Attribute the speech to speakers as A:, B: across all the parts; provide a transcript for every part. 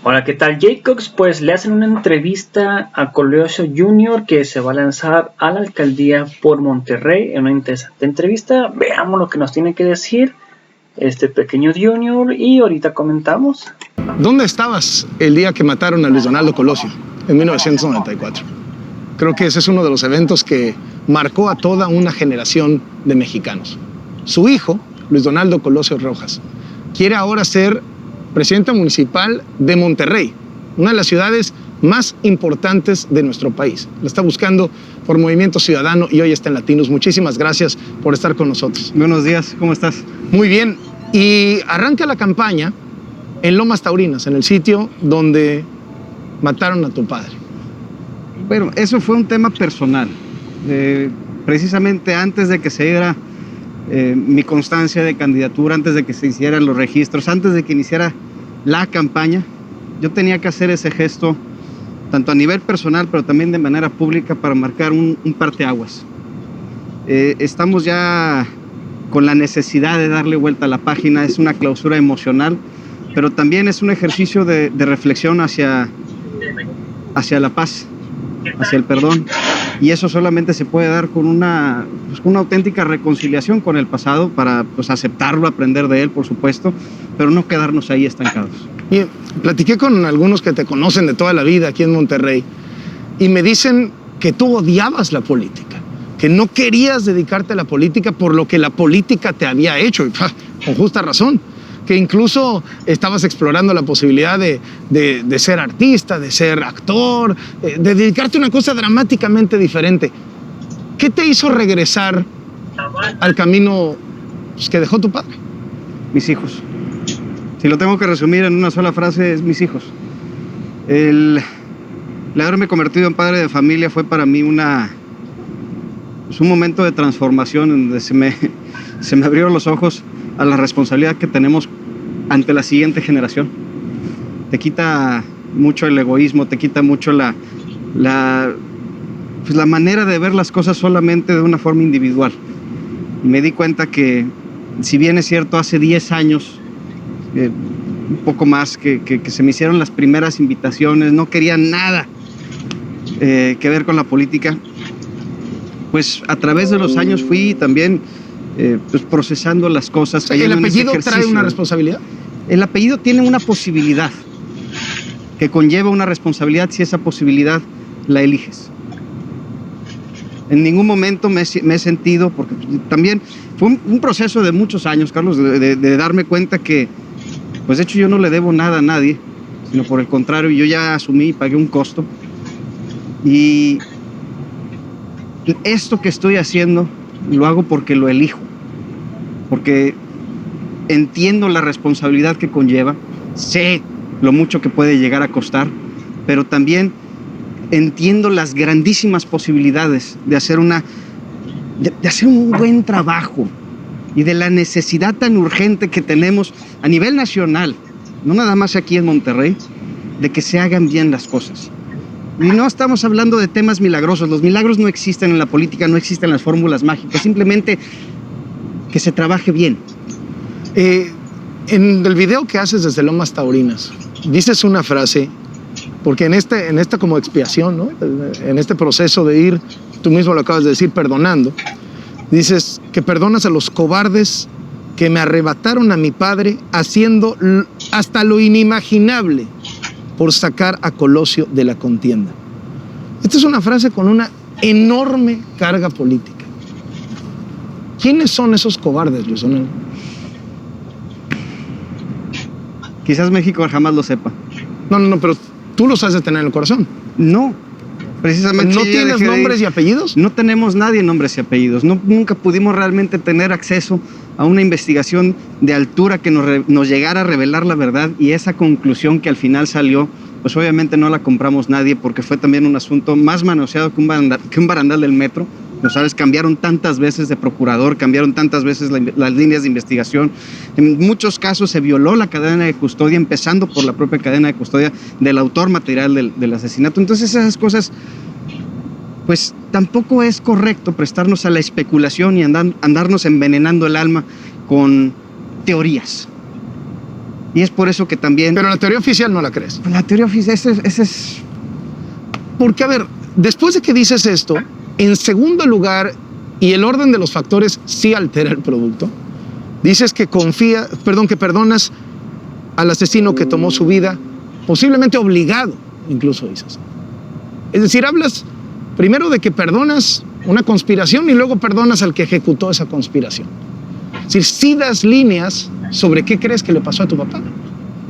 A: Hola, ¿qué tal, Jacobs? Pues le hacen una entrevista a Colosio Jr. que se va a lanzar a la alcaldía por Monterrey en una interesante entrevista. Veamos lo que nos tiene que decir este pequeño Junior y ahorita comentamos.
B: ¿Dónde estabas el día que mataron a Luis Donaldo Colosio en 1994? Creo que ese es uno de los eventos que marcó a toda una generación de mexicanos. Su hijo, Luis Donaldo Colosio Rojas, quiere ahora ser presidente municipal de Monterrey, una de las ciudades más importantes de nuestro país. La está buscando por Movimiento Ciudadano y hoy está en Latinos. Muchísimas gracias por estar con nosotros.
C: Buenos días, ¿cómo estás?
B: Muy bien, y arranca la campaña en Lomas Taurinas, en el sitio donde mataron a tu padre.
C: Bueno, eso fue un tema personal. Precisamente antes de que se diera mi constancia de candidatura, antes de que se hicieran los registros, antes de que iniciara la campaña, yo tenía que hacer ese gesto, tanto a nivel personal, pero también de manera pública, para marcar un parteaguas. Estamos ya con la necesidad de darle vuelta a la página. Es una clausura emocional, pero también es un ejercicio de reflexión hacia la paz, hacia el perdón, y eso solamente se puede dar con una auténtica reconciliación con el pasado, para aceptarlo, aprender de él, por supuesto, pero no quedarnos ahí estancados.
B: Bien, platiqué con algunos que te conocen de toda la vida aquí en Monterrey y me dicen que tú odiabas la política, que no querías dedicarte a la política por lo que la política te había hecho, y con justa razón, que incluso estabas explorando la posibilidad de ser artista, de ser actor, de dedicarte a una cosa dramáticamente diferente. ¿Qué te hizo regresar al camino que dejó tu padre?
C: Mis hijos. Si lo tengo que resumir en una sola frase, es mis hijos. El haberme convertido en padre de familia fue para mí un momento de transformación, en donde se me abrieron los ojos a la responsabilidad que tenemos ante la siguiente generación. Te quita mucho el egoísmo, te quita mucho la manera de ver las cosas solamente de una forma individual. Y me di cuenta que, si bien es cierto, hace 10 años, un poco más, que se me hicieron las primeras invitaciones, no quería nada que ver con la política, pues a través de los años fui también procesando las cosas.
B: ¿El apellido trae una responsabilidad?
C: El apellido tiene una posibilidad que conlleva una responsabilidad si esa posibilidad la eliges. En ningún momento me he sentido, porque también fue un proceso de muchos años, Carlos, de darme cuenta que, pues de hecho, yo no le debo nada a nadie, sino por el contrario, yo ya asumí y pagué un costo. Y esto que estoy haciendo lo hago porque lo elijo, porque entiendo la responsabilidad que conlleva, sé lo mucho que puede llegar a costar, pero también entiendo las grandísimas posibilidades de hacer un buen trabajo, y de la necesidad tan urgente que tenemos a nivel nacional, no nada más aquí en Monterrey, de que se hagan bien las cosas. Y no estamos hablando de temas milagrosos. Los milagros no existen en la política, no existen las fórmulas mágicas, simplemente que se trabaje bien.
B: En el video que haces desde Lomas Taurinas, dices una frase, porque en esta como expiación, ¿no?, en este proceso de ir, tú mismo lo acabas de decir, perdonando, dices que perdonas a los cobardes que me arrebataron a mi padre haciendo hasta lo inimaginable por sacar a Colosio de la contienda. Esta es una frase con una enorme carga política. ¿Quiénes son esos cobardes, Luis Donaldo?
C: Quizás México jamás lo sepa.
B: No, pero tú los has de tener en el corazón.
C: No, precisamente.
B: ¿No tienes nombres y apellidos?
C: No tenemos nadie nombres y apellidos. Nunca pudimos realmente tener acceso a una investigación de altura que nos llegara a revelar la verdad, y esa conclusión que al final salió, pues obviamente no la compramos nadie, porque fue también un asunto más manoseado que un barandal del metro. ¿No sabes? Cambiaron tantas veces de procurador, cambiaron tantas veces las líneas de investigación. En muchos casos se violó la cadena de custodia, empezando por la propia cadena de custodia del autor material del asesinato. Entonces esas cosas, pues tampoco es correcto prestarnos a la especulación y andarnos envenenando el alma con teorías. Y es por eso que también...
B: Pero la teoría oficial no la crees.
C: La teoría oficial, ese es...
B: Porque, a ver, después de que dices esto, en segundo lugar, y el orden de los factores sí altera el producto, dices que que perdonas al asesino que tomó su vida, posiblemente obligado, incluso dices. Es decir, hablas primero de que perdonas una conspiración y luego perdonas al que ejecutó esa conspiración. Es decir, sí das líneas sobre qué crees que le pasó a tu papá.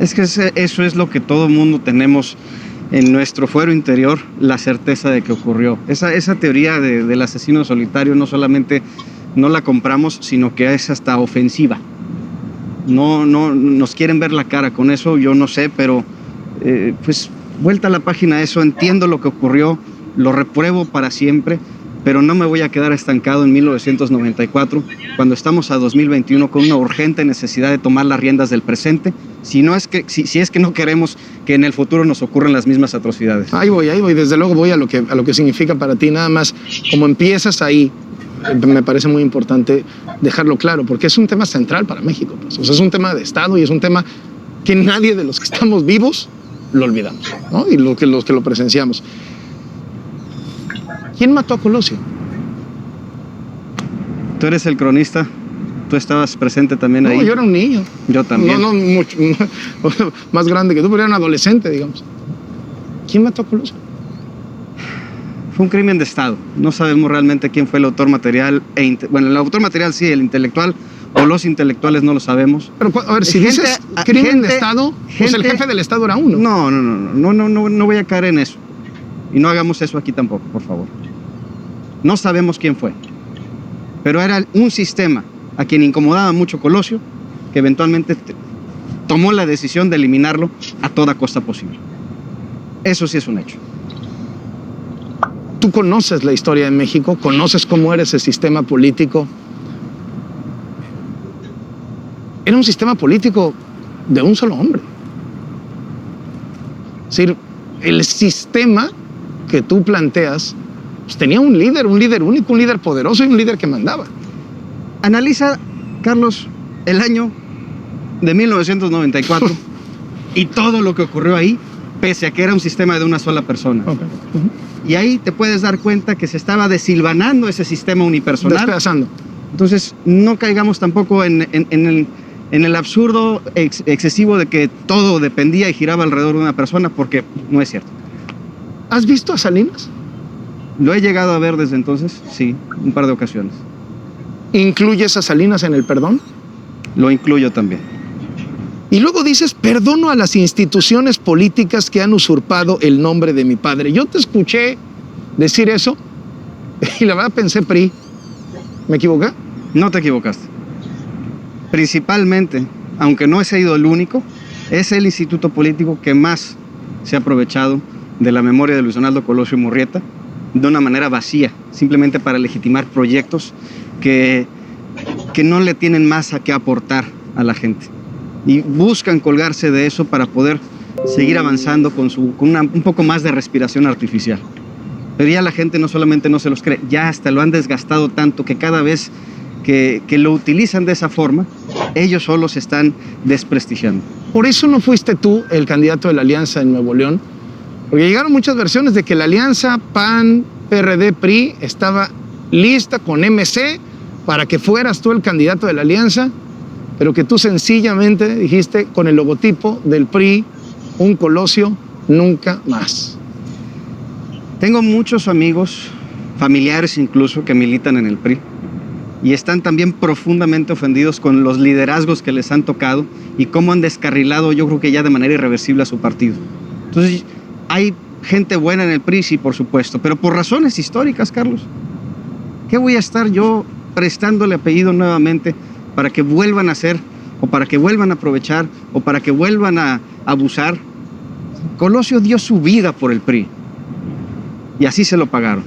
C: Es que eso es lo que todo el mundo tenemos en nuestro fuero interior, la certeza de que ocurrió. Esa teoría del asesino solitario no solamente no la compramos, sino que es hasta ofensiva. No nos quieren ver la cara con eso, yo no sé, pero pues vuelta a la página a eso, entiendo lo que ocurrió, lo repruebo para siempre, pero no me voy a quedar estancado en 1994, cuando estamos a 2021 con una urgente necesidad de tomar las riendas del presente, si es que no queremos que en el futuro nos ocurran las mismas atrocidades.
B: Ahí voy, desde luego voy a lo que significa para ti, nada más, como empiezas ahí, me parece muy importante dejarlo claro, porque es un tema central para México, pues. O sea, es un tema de Estado y es un tema que nadie de los que estamos vivos lo olvidamos, ¿no? Y los que lo presenciamos. ¿Quién mató a Colosio?
C: Tú eres el cronista, tú estabas presente también ahí.
B: No, yo era un niño.
C: Yo también.
B: No mucho más grande que tú, pero era un adolescente, digamos. ¿Quién mató a Colosio?
C: Fue un crimen de Estado. No sabemos realmente quién fue el autor material. Bueno, el autor material sí, el intelectual o los intelectuales no lo sabemos.
B: Pero, a ver, si dices crimen de Estado, pues el jefe del Estado era uno.
C: No voy a caer en eso. Y no hagamos eso aquí tampoco, por favor. No sabemos quién fue. Pero era un sistema a quien incomodaba mucho Colosio, que eventualmente tomó la decisión de eliminarlo a toda costa posible. Eso sí es un hecho.
B: Tú conoces la historia de México, conoces cómo era ese sistema político. Era un sistema político de un solo hombre. Es decir, el sistema que tú planteas pues tenía un líder único, un líder poderoso y un líder que mandaba.
C: Analiza, Carlos, el año de 1994 y todo lo que ocurrió ahí, pese a que era un sistema de una sola persona.
B: Okay.
C: Y ahí te puedes dar cuenta que se estaba desilvanando ese sistema unipersonal.
B: Despedazando.
C: Entonces, no caigamos tampoco en el absurdo excesivo de que todo dependía y giraba alrededor de una persona, porque no es cierto.
B: ¿Has visto a Salinas?
C: Lo he llegado a ver desde entonces, sí, un par de ocasiones.
B: ¿Incluyes a Salinas en el perdón?
C: Lo incluyo también.
B: Y luego dices, perdono a las instituciones políticas que han usurpado el nombre de mi padre. Yo te escuché decir eso y la verdad pensé PRI. ¿Me equivoqué?
C: No te equivocaste. Principalmente, aunque no he sido el único, es el instituto político que más se ha aprovechado de la memoria de Luis Donaldo Colosio Murrieta de una manera vacía, simplemente para legitimar proyectos que no le tienen más a qué aportar a la gente. Y buscan colgarse de eso para poder seguir avanzando con un poco más de respiración artificial. Pero ya la gente no solamente no se los cree, ya hasta lo han desgastado tanto que cada vez que lo utilizan de esa forma, ellos solos se están desprestigiando.
B: Por eso no fuiste tú el candidato de la alianza en Nuevo León, porque llegaron muchas versiones de que la alianza PAN, PRD, PRI estaba lista con MC para que fueras tú el candidato de la alianza, pero que tú sencillamente dijiste con el logotipo del PRI, un Colosio, nunca más.
C: Tengo muchos amigos, familiares incluso, que militan en el PRI y están también profundamente ofendidos con los liderazgos que les han tocado y cómo han descarrilado, yo creo que ya de manera irreversible, a su partido. Entonces, hay gente buena en el PRI, sí, por supuesto, pero por razones históricas, Carlos. ¿Qué voy a estar yo prestándole apellido nuevamente para que vuelvan a hacer, o para que vuelvan a aprovechar, o para que vuelvan a abusar? Colosio dio su vida por el PRI y así se lo pagaron.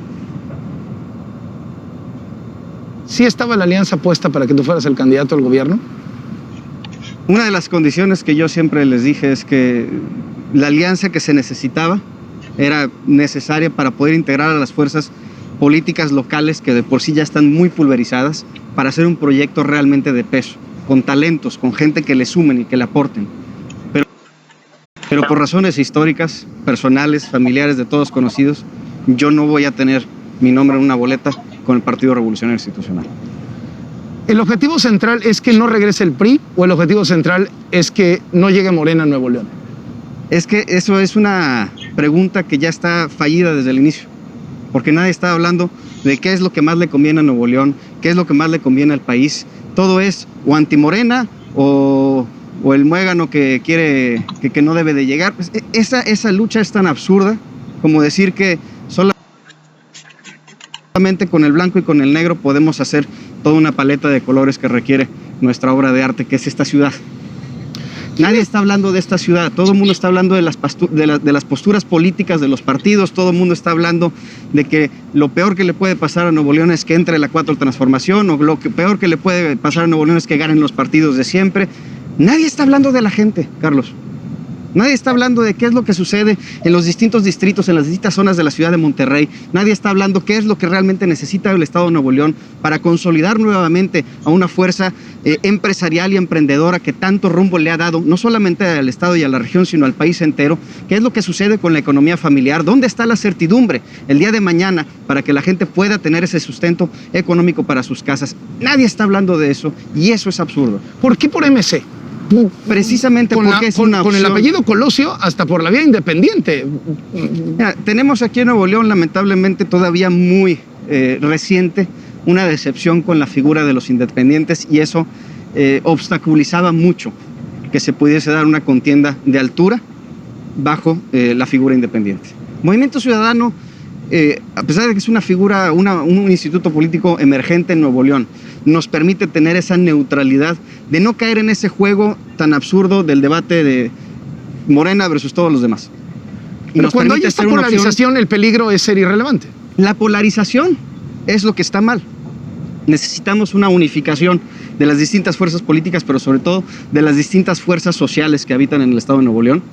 B: ¿Sí estaba la alianza puesta para que tú fueras el candidato al gobierno?
C: Una de las condiciones que yo siempre les dije es que la alianza que se necesitaba era necesaria para poder integrar a las fuerzas políticas locales que de por sí ya están muy pulverizadas, para hacer un proyecto realmente de peso, con talentos, con gente que le sumen y que le aporten. pero por razones históricas, personales, familiares, de todos conocidos, yo no voy a tener mi nombre en una boleta con el Partido Revolucionario Institucional.
B: ¿El objetivo central es que no regrese el PRI o el objetivo central es que no llegue Morena a Nuevo León?
C: Es que eso es una pregunta que ya está fallida desde el inicio, porque nadie está hablando de qué es lo que más le conviene a Nuevo León, qué es lo que más le conviene al país. Todo es o anti-Morena o el muégano que quiere, que no debe de llegar. Pues esa lucha es tan absurda como decir que solamente con el blanco y con el negro podemos hacer toda una paleta de colores que requiere nuestra obra de arte, que es esta ciudad. Nadie está hablando de esta ciudad, todo el mundo está hablando de las posturas políticas de los partidos, todo el mundo está hablando de que lo peor que le puede pasar a Nuevo León es que entre la 4 transformación, o lo peor que le puede pasar a Nuevo León es que ganen los partidos de siempre. Nadie está hablando de la gente, Carlos. Nadie está hablando de qué es lo que sucede en los distintos distritos, en las distintas zonas de la ciudad de Monterrey. Nadie está hablando qué es lo que realmente necesita el Estado de Nuevo León para consolidar nuevamente a una fuerza empresarial y emprendedora que tanto rumbo le ha dado, no solamente al Estado y a la región, sino al país entero. ¿Qué es lo que sucede con la economía familiar? ¿Dónde está la certidumbre el día de mañana para que la gente pueda tener ese sustento económico para sus casas? Nadie está hablando de eso y eso es absurdo.
B: ¿Por qué por MC?
C: Precisamente porque es una opción.
B: Con el apellido Colosio, hasta por la vía independiente.
C: Mira, tenemos aquí en Nuevo León, lamentablemente todavía muy reciente, una decepción con la figura de los independientes, y eso obstaculizaba mucho que se pudiese dar una contienda de altura bajo la figura independiente. Movimiento Ciudadano, a pesar de que es una figura, un instituto político emergente en Nuevo León, nos permite tener esa neutralidad de no caer en ese juego tan absurdo del debate de Morena versus todos los demás.
B: Y pero cuando hay esta polarización, el peligro es ser irrelevante.
C: La polarización es lo que está mal. Necesitamos una unificación de las distintas fuerzas políticas, pero sobre todo de las distintas fuerzas sociales que habitan en el Estado de Nuevo León,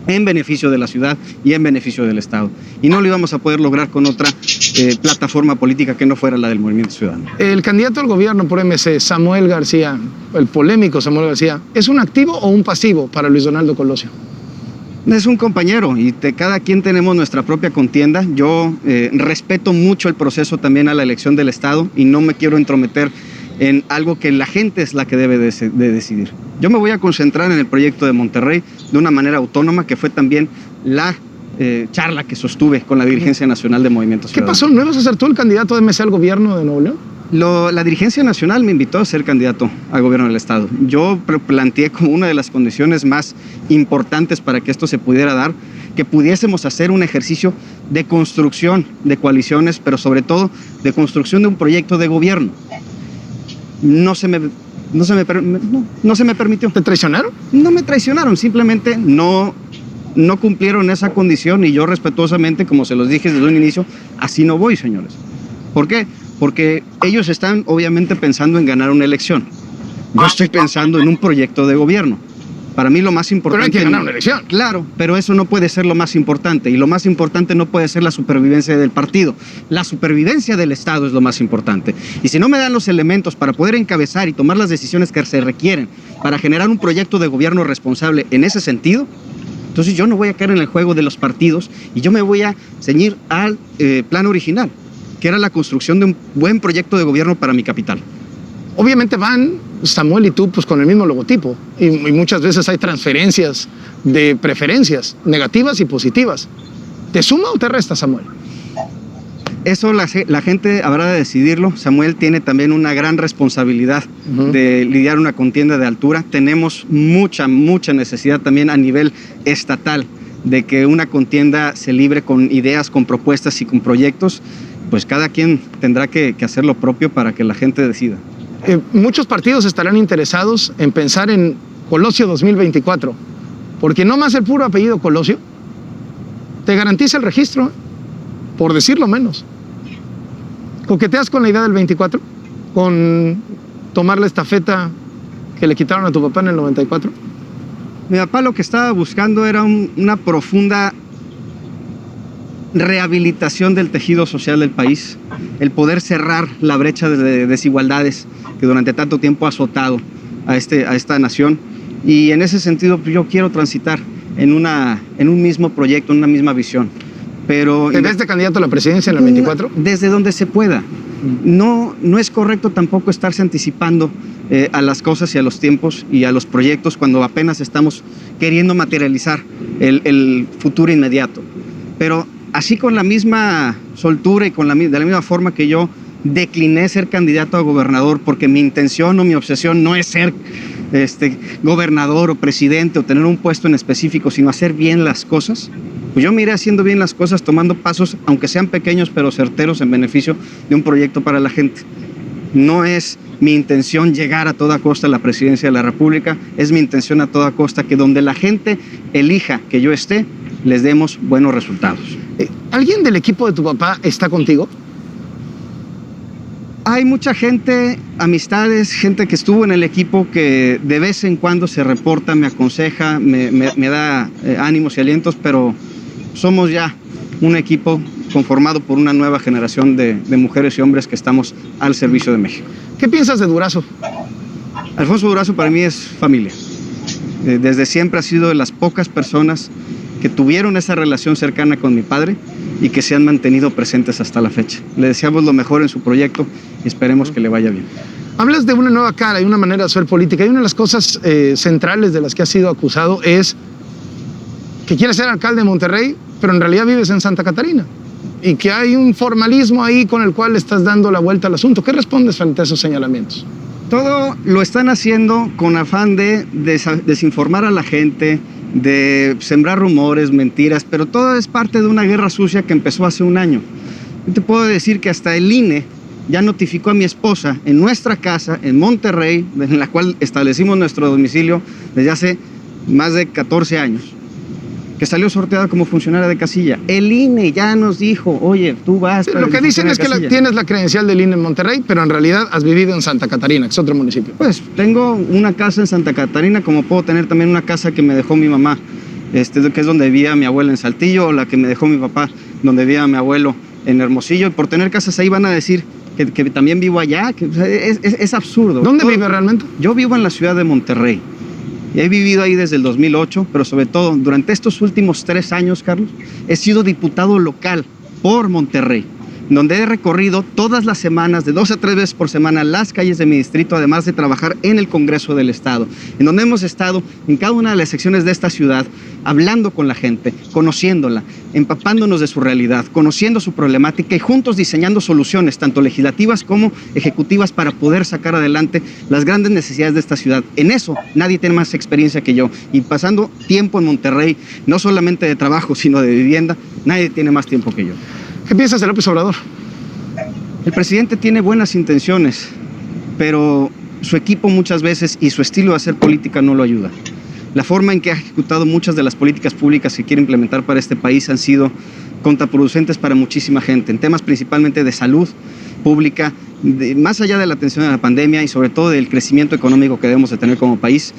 C: en beneficio de la ciudad y en beneficio del Estado. Y no lo íbamos a poder lograr con otra plataforma política que no fuera la del Movimiento Ciudadano.
B: El candidato al gobierno por MC, Samuel García, el polémico Samuel García, ¿es un activo o un pasivo para Luis Donaldo Colosio?
C: Es un compañero y cada quien tenemos nuestra propia contienda. Yo respeto mucho el proceso también a la elección del Estado y no me quiero entrometer en algo que la gente es la que debe de decidir. Yo me voy a concentrar en el proyecto de Monterrey de una manera autónoma, que fue también la charla que sostuve con la dirigencia nacional de Movimiento Ciudadano.
B: ¿Qué pasó? ¿No ibas a ser tú el candidato de MC al gobierno de Nuevo León?
C: La dirigencia nacional me invitó a ser candidato al gobierno del Estado. Yo planteé como una de las condiciones más importantes para que esto se pudiera dar, que pudiésemos hacer un ejercicio de construcción de coaliciones, pero sobre todo de construcción de un proyecto de gobierno. No se me permitió.
B: ¿Te traicionaron?
C: No me traicionaron, simplemente no cumplieron esa condición y yo respetuosamente, como se los dije desde un inicio, así no voy, señores. ¿Por qué? Porque ellos están obviamente pensando en ganar una elección. Yo estoy pensando en un proyecto de gobierno. Para mí lo más importante...
B: Pero hay que ganar una elección.
C: Claro, pero eso no puede ser lo más importante. Y lo más importante no puede ser la supervivencia del partido. La supervivencia del Estado es lo más importante. Y si no me dan los elementos para poder encabezar y tomar las decisiones que se requieren para generar un proyecto de gobierno responsable en ese sentido, entonces yo no voy a caer en el juego de los partidos y yo me voy a ceñir al plan original, que era la construcción de un buen proyecto de gobierno para mi capital.
B: Obviamente van Samuel y tú pues con el mismo logotipo y muchas veces hay transferencias de preferencias negativas y positivas. ¿Te suma o te resta, Samuel?
C: Eso la gente habrá de decidirlo. Samuel tiene también una gran responsabilidad de lidiar una contienda de altura. Tenemos mucha necesidad también a nivel estatal de que una contienda se libre con ideas, con propuestas y con proyectos. Pues cada quien tendrá que hacer lo propio para que la gente decida.
B: Muchos partidos estarán interesados en pensar en Colosio 2024, porque no más el puro apellido Colosio te garantiza el registro, por decirlo menos. ¿Coqueteas con la idea del 24? ¿Con tomar la estafeta que le quitaron a tu papá en el 94?
C: Mi papá lo que estaba buscando era una profunda rehabilitación del tejido social del país, el poder cerrar la brecha de desigualdades que durante tanto tiempo ha azotado a esta nación. Y en ese sentido yo quiero transitar en un mismo proyecto, en una misma visión. Pero
B: ¿Te ves de candidato a la presidencia en el 24?
C: Desde donde se pueda. No es correcto tampoco estarse anticipando a las cosas y a los tiempos y a los proyectos cuando apenas estamos queriendo materializar el futuro inmediato. Pero así con la misma soltura y de la misma forma que yo decliné ser candidato a gobernador porque mi intención o mi obsesión no es ser gobernador o presidente o tener un puesto en específico, sino hacer bien las cosas, pues yo me iré haciendo bien las cosas, tomando pasos, aunque sean pequeños pero certeros, en beneficio de un proyecto para la gente. No es mi intención llegar a toda costa a la presidencia de la República, es mi intención a toda costa que donde la gente elija que yo esté, les demos buenos resultados.
B: ¿Alguien del equipo de tu papá está contigo?
C: Hay mucha gente, amistades, gente que estuvo en el equipo que de vez en cuando se reporta, me aconseja, me da ánimos y alientos, pero somos ya un equipo conformado por una nueva generación de mujeres y hombres que estamos al servicio de México.
B: ¿Qué piensas de Durazo?
C: Alfonso Durazo para mí es familia. Desde siempre ha sido de las pocas personas que tuvieron esa relación cercana con mi padre y que se han mantenido presentes hasta la fecha. Le deseamos lo mejor en su proyecto y esperemos que le vaya bien.
B: Hablas de una nueva cara y una manera de hacer política, y una de las cosas centrales de las que has sido acusado es que quieres ser alcalde de Monterrey, pero en realidad vives en Santa Catarina, y que hay un formalismo ahí con el cual estás dando la vuelta al asunto. ¿Qué respondes frente a esos señalamientos?
C: Todo lo están haciendo con afán de desinformar a la gente, de sembrar rumores, mentiras, pero todo es parte de una guerra sucia que empezó hace un año. Yo te puedo decir que hasta el INE ya notificó a mi esposa en nuestra casa en Monterrey, en la cual establecimos nuestro domicilio desde hace más de 14 años, que salió sorteada como funcionaria de casilla. El INE ya nos dijo, oye, tú vas...
B: Lo que dicen es que tienes la credencial del INE en Monterrey, pero en realidad has vivido en Santa Catarina, que es otro municipio.
C: Pues tengo una casa en Santa Catarina, como puedo tener también una casa que me dejó mi mamá, que es donde vivía mi abuela en Saltillo, o la que me dejó mi papá, donde vivía mi abuelo en Hermosillo. Y por tener casas ahí van a decir que también vivo allá, que, o sea, es absurdo.
B: ¿Dónde vive realmente?
C: Yo vivo en la ciudad de Monterrey. Y he vivido ahí desde el 2008, pero sobre todo durante estos últimos 3 años, Carlos, he sido diputado local por Monterrey, donde he recorrido todas las semanas, de 2 a 3 veces por semana, las calles de mi distrito, además de trabajar en el Congreso del Estado, en donde hemos estado en cada una de las secciones de esta ciudad, hablando con la gente, conociéndola, empapándonos de su realidad, conociendo su problemática y juntos diseñando soluciones, tanto legislativas como ejecutivas, para poder sacar adelante las grandes necesidades de esta ciudad. En eso nadie tiene más experiencia que yo, y pasando tiempo en Monterrey, no solamente de trabajo, sino de vivienda, nadie tiene más tiempo que yo.
B: ¿Qué piensas de López Obrador?
C: El presidente tiene buenas intenciones, pero su equipo muchas veces y su estilo de hacer política no lo ayuda. La forma en que ha ejecutado muchas de las políticas públicas que quiere implementar para este país han sido contraproducentes para muchísima gente, en temas principalmente de salud pública, más allá de la atención a la pandemia y sobre todo del crecimiento económico que debemos de tener como país.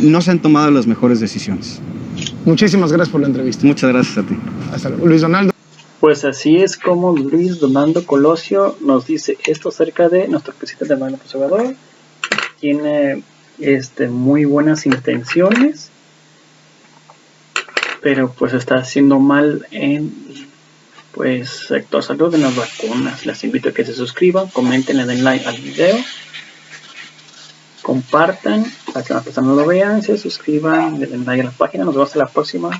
C: No se han tomado las mejores decisiones.
B: Muchísimas gracias por la entrevista.
C: Muchas gracias a ti.
B: Hasta luego. Luis Donaldo.
A: Pues así es como Luis Donaldo Colosio nos dice esto acerca de nuestro presidente Manuel López Obrador. Tiene muy buenas intenciones, pero pues está haciendo mal en sector salud, en las vacunas. Les invito a que se suscriban, comenten, le den like al video, compartan para que las personas lo vean, se suscriban, le den like a la página. Nos vemos en la próxima.